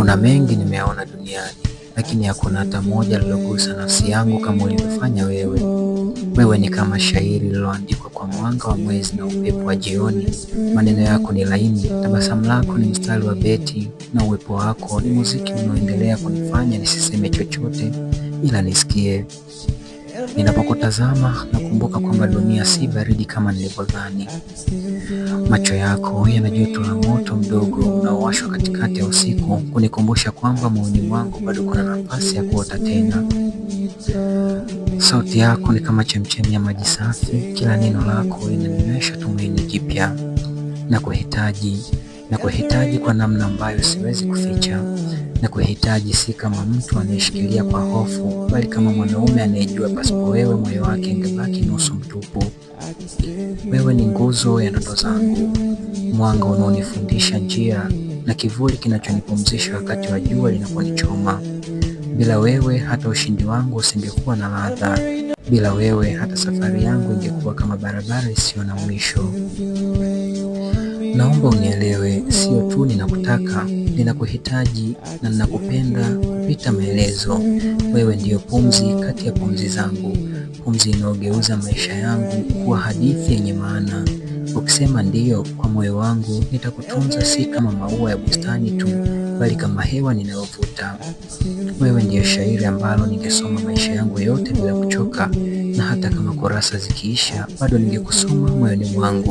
Kuna mengi nimeona duniani, lakini hakuna hata moja lilogusa nafsi yangu kama ulivyofanya wewe. Wewe ni kama shairi lililoandikwa kwa mwanga wa mwezi na upepo wa jioni. Maneno yako ni laini, tabasamu lako ni mstari wa beti, na uwepo wako ni muziki unaoendelea kunifanya nisiseme chochote ila nisikie. Ninapokutazama nakumbuka kwamba dunia si baridi kama nilivyodhani. Macho yako yana joto la moto mdogo unaowashwa katikati ya usiku, kunikumbusha kwamba moyoni mwangu bado kuna nafasi ya kuota tena. Sauti yako ni kama chemchemi ya maji safi, kila neno lako linaniwezesha tumaini jipya. Nakuhitaji kwa namna ambayo siwezi kuficha. Nakuhitaji si kama mtu anayeshikilia kwa hofu, bali kama mwanaume anayejua pasipo wewe moyo wake ungebaki nusu mtupu. Wewe ni nguzo ya ndoto zangu, mwanga unaonifundisha njia, na kivuli kinachonipumzisha wakati wa jua linaponichoma. Bila wewe hata ushindi wangu usingekuwa na ladha. Bila wewe hata safari yangu ingekuwa kama barabara isiyo na mwisho. Naomba unielewe, sio tu ninakutaka, ninakuhitaji na ninakupenda kupita maelezo. Wewe ndiyo pumzi kati ya pumzi zangu, pumzi inayogeuza maisha yangu kuwa hadithi yenye maana. Ukisema ndiyo kwa moyo wangu, nitakutunza si kama maua ya bustani tu, bali kama hewa ninayovuta. Wewe ndiyo shairi ambalo ningesoma maisha yangu yote bila kuchoka, na hata kama kurasa zikiisha, bado ningekusoma moyoni mwangu.